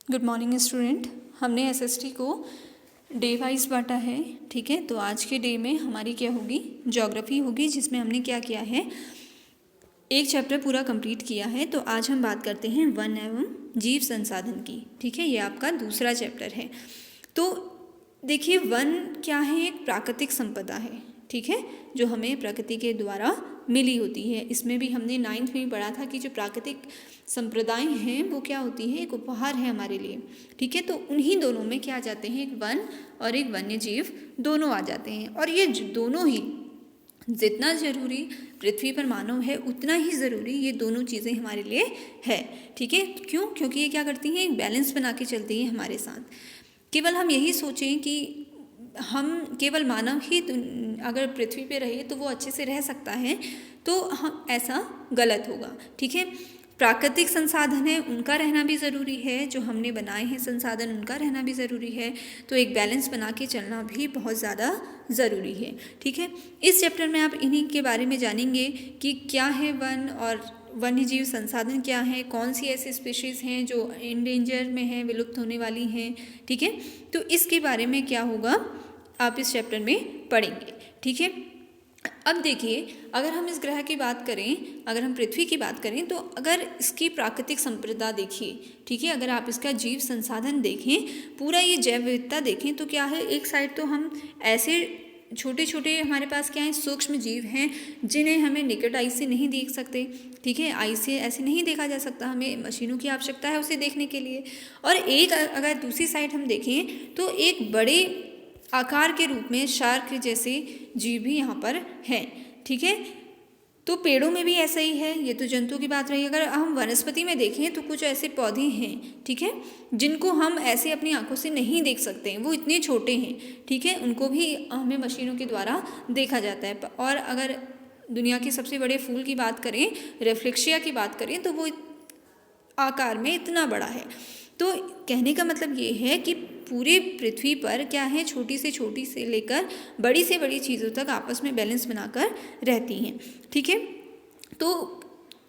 Good morning student. हमने SST को day wise बांटा है, ठीक है। तो आज के डे में हमारी क्या होगी, ज्योग्राफी होगी, जिसमें हमने क्या किया है, एक चैप्टर पूरा कंप्लीट किया है। तो आज हम बात करते हैं वन एवं जीव संसाधन की, ठीक है। ये आपका दूसरा चैप्टर है। तो देखिए, वन क्या है, एक प्राकृतिक संपदा है, ठीक है, जो हमें प्रकृति के द्वारा मिली होती है। इसमें भी हमने 9th में पढ़ा था कि जो प्राकृतिक संप्रदाय हैं वो क्या होती है, एक उपहार है हमारे लिए, ठीक है। तो उन्हीं दोनों में क्या आ जाते हैं, एक वन और एक वन्य जीव दोनों आ जाते हैं। और ये दोनों ही जितना ज़रूरी पृथ्वी पर मानव है उतना ही ज़रूरी ये दोनों चीज़ें हमारे लिए है, ठीक है। क्यों? क्योंकि ये क्या करती हैं, एक बैलेंस बना के चलती हैं हमारे साथ। केवल हम यही सोचें कि हम केवल मानव ही अगर पृथ्वी पे रहे तो वो अच्छे से रह सकता है, तो हम ऐसा गलत होगा, ठीक है। प्राकृतिक संसाधन है, उनका रहना भी ज़रूरी है, जो हमने बनाए हैं संसाधन उनका रहना भी ज़रूरी है। तो एक बैलेंस बना के चलना भी बहुत ज़्यादा ज़रूरी है, ठीक है। इस चैप्टर में आप इन्हीं के बारे में जानेंगे कि क्या है वन और वन्य जीव संसाधन क्या है, कौन सी ऐसी स्पीशीज़ हैं जो इंडेंजर में हैं, विलुप्त होने वाली हैं, ठीक है। तो इसके बारे में क्या होगा आप इस चैप्टर में पढ़ेंगे, ठीक है। अब देखिए, अगर हम इस ग्रह की बात करें, अगर हम पृथ्वी की बात करें, तो अगर इसकी प्राकृतिक संपदा देखिए, ठीक है, अगर आप इसका जीव संसाधन देखें, पूरा ये जैव विविधता देखें, तो क्या है, एक साइड तो हम ऐसे छोटे छोटे हमारे पास क्या है, सूक्ष्म जीव हैं जिन्हें हमें निकट आई से नहीं देख सकते, ठीक है। आई से ऐसे नहीं देखा जा सकता, हमें मशीनों की आवश्यकता है उसे देखने के लिए। और एक अगर दूसरी साइड हम देखें तो एक बड़े आकार के रूप में शार्क जैसे जीव भी यहाँ पर हैं, ठीक है। तो पेड़ों में भी ऐसा ही है, ये तो जंतुओं की बात रही। अगर हम वनस्पति में देखें तो कुछ ऐसे पौधे हैं, ठीक है, जिनको हम ऐसे अपनी आंखों से नहीं देख सकते हैं, वो इतने छोटे हैं, ठीक है, उनको भी हमें मशीनों के द्वारा देखा जाता है। और अगर दुनिया के सबसे बड़े फूल की बात करें, रेफ्लेक्शिया की बात करें, तो वो आकार में इतना बड़ा है। तो कहने का मतलब ये है कि पूरे पृथ्वी पर क्या है, छोटी से लेकर बड़ी से बड़ी चीज़ों तक आपस में बैलेंस बनाकर रहती हैं, ठीक है। तो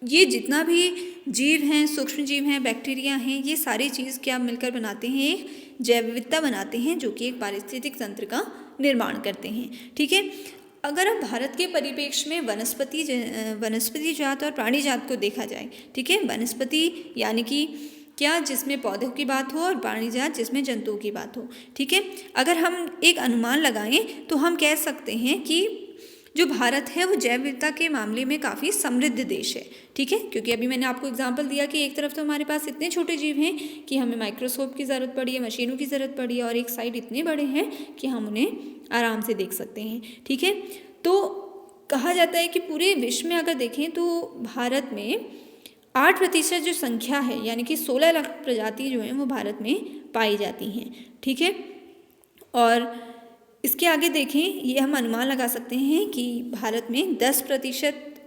ये जितना भी जीव हैं, सूक्ष्म जीव हैं, बैक्टीरिया हैं, ये सारी चीज़ क्या मिलकर बनाते हैं, एक जैव विविधता बनाते हैं, जो कि एक पारिस्थितिक तंत्र का निर्माण करते हैं, ठीक है। अगर हम भारत के परिप्रेक्ष्य में वनस्पति जात और प्राणी जात को देखा जाए, ठीक है, वनस्पति यानी कि क्या, जिसमें पौधों की बात हो, और प्राणी जात जिसमें जंतुओं की बात हो, ठीक है। अगर हम एक अनुमान लगाएं तो हम कह सकते हैं कि जो भारत है वो जैव विविधता के मामले में काफ़ी समृद्ध देश है, ठीक है। क्योंकि अभी मैंने आपको एग्जांपल दिया कि एक तरफ तो हमारे पास इतने छोटे जीव हैं कि हमें माइक्रोस्कोप की ज़रूरत पड़ी है, मशीनों की ज़रूरत पड़ी है, और एक साइड इतने बड़े हैं कि हम उन्हें आराम से देख सकते हैं, ठीक है। तो कहा जाता है कि पूरे विश्व में अगर देखें तो भारत में 8% जो संख्या है, यानी कि 16 लाख प्रजाति जो हैं वो भारत में पाई जाती हैं, ठीक है। और इसके आगे देखें, ये हम अनुमान लगा सकते हैं कि भारत में 10%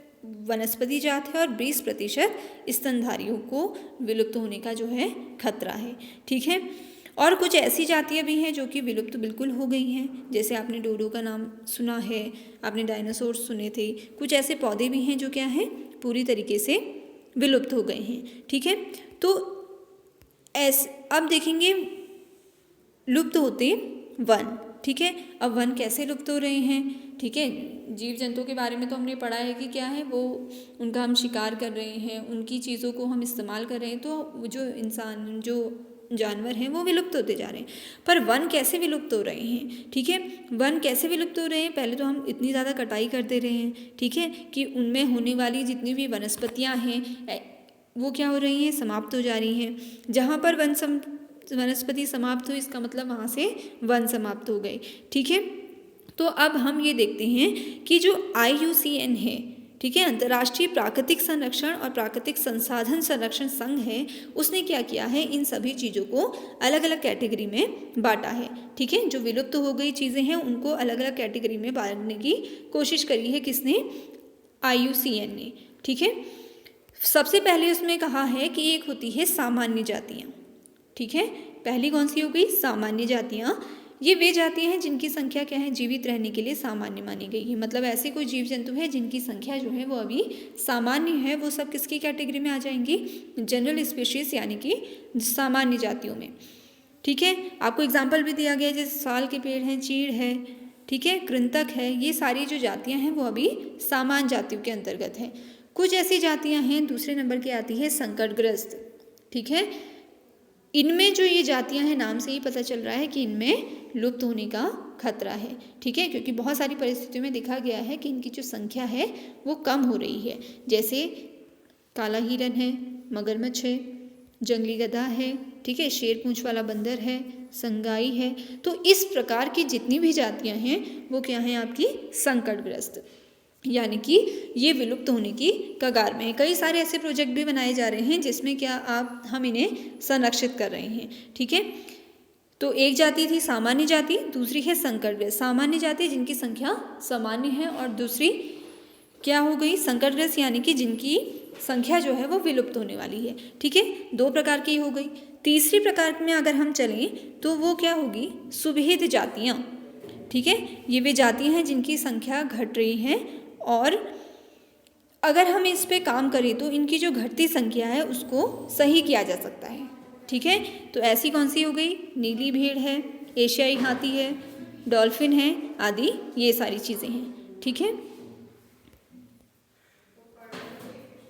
वनस्पति जात है और 20% स्तनधारियों को विलुप्त होने का जो है खतरा है, ठीक है। और कुछ ऐसी जातियाँ भी हैं जो कि विलुप्त बिल्कुल हो गई हैं, जैसे आपने डोडो का नाम सुना है, आपने डायनासोर सुने थे। कुछ ऐसे पौधे भी हैं जो क्या हैं, पूरी तरीके से विलुप्त हो गए हैं, ठीक है। तो अब देखेंगे लुप्त होते वन, ठीक है। अब वन कैसे लुप्त हो रहे हैं, ठीक है। जीव जंतुओं के बारे में तो हमने पढ़ा है कि क्या है, वो उनका हम शिकार कर रहे हैं, उनकी चीज़ों को हम इस्तेमाल कर रहे हैं, तो जो इंसान, जो जानवर हैं वो विलुप्त होते जा रहे हैं। पर वन कैसे विलुप्त हो रहे हैं, ठीक है। वन कैसे विलुप्त हो रहे हैं, पहले तो हम इतनी ज़्यादा कटाई कर दे रहे हैं, ठीक है, कि उनमें होने वाली जितनी भी वनस्पतियाँ हैं वो क्या हो रही हैं, समाप्त हो जा रही हैं। जहाँ पर वनस्पति समाप्त हुई, इसका मतलब वहाँ से वन समाप्त हो गए, ठीक है। तो अब हम ये देखते हैं कि जो IUCN है, ठीक है, अंतर्राष्ट्रीय प्राकृतिक संरक्षण और प्राकृतिक संसाधन संरक्षण संघ है, उसने क्या किया है, इन सभी चीज़ों को अलग अलग कैटेगरी में बांटा है, ठीक है। जो विलुप्त हो गई चीज़ें हैं उनको अलग अलग कैटेगरी में बांटने की कोशिश करी है, किसने, IUCN ने, ठीक है। सबसे पहले उसमें कहा है कि एक होती है सामान्य जातियाँ, ठीक है। पहली कौन सी हो गई, सामान्य जातियाँ। ये वे जातियाँ हैं जिनकी संख्या क्या है, जीवित रहने के लिए सामान्य मानी गई है। मतलब ऐसे कोई जीव जंतु है जिनकी संख्या जो है वो अभी सामान्य है, वो सब किसकी कैटेगरी में आ जाएंगी, जनरल स्पीशीज यानी कि सामान्य जातियों में। ठीक है, आपको एग्जाम्पल भी दिया गया है, जैसे साल के पेड़ हैं, चीड़ है, ठीक है, कृंतक है, ये सारी जो जातियाँ हैं वो अभी सामान्य जातियों के अंतर्गत हैं। कुछ ऐसी जातियाँ हैं, दूसरे नंबर की आती है संकटग्रस्त। ठीक है, इनमें जो ये जातियां हैं, नाम से ही पता चल रहा है कि इनमें लुप्त होने का खतरा है। ठीक है, क्योंकि बहुत सारी परिस्थितियों में देखा गया है कि इनकी जो संख्या है वो कम हो रही है। जैसे काला हिरन है, मगरमच्छ है, जंगली गधा है, ठीक है, शेर पूंछ वाला बंदर है, संगाई है। तो इस प्रकार की जितनी भी जातियां हैं वो क्या हैं, आपकी संकटग्रस्त, यानी कि ये विलुप्त होने की कगार में है। कई सारे ऐसे प्रोजेक्ट भी बनाए जा रहे हैं जिसमें क्या हम इन्हें संरक्षित कर रहे हैं। ठीक है, तो एक जाति थी सामान्य जाति, दूसरी है संकटग्रस्त। सामान्य जाति जिनकी संख्या सामान्य है, और दूसरी क्या हो गई, संकटग्रस्त, यानी कि जिनकी संख्या जो है वो विलुप्त होने वाली है। ठीक है, दो प्रकार की हो गई। तीसरी प्रकार में अगर हम चलें तो वो क्या होगी, सुभेद जातियाँ। ठीक है, ये वे जातियाँ हैं जिनकी संख्या घट रही है, और अगर हम इस पे काम करें तो इनकी जो घटती संख्या है उसको सही किया जा सकता है। ठीक है, तो ऐसी कौन सी हो गई, नीली भेड़ है, एशियाई हाथी है, डॉल्फिन है आदि, ये सारी चीज़ें हैं। ठीक है।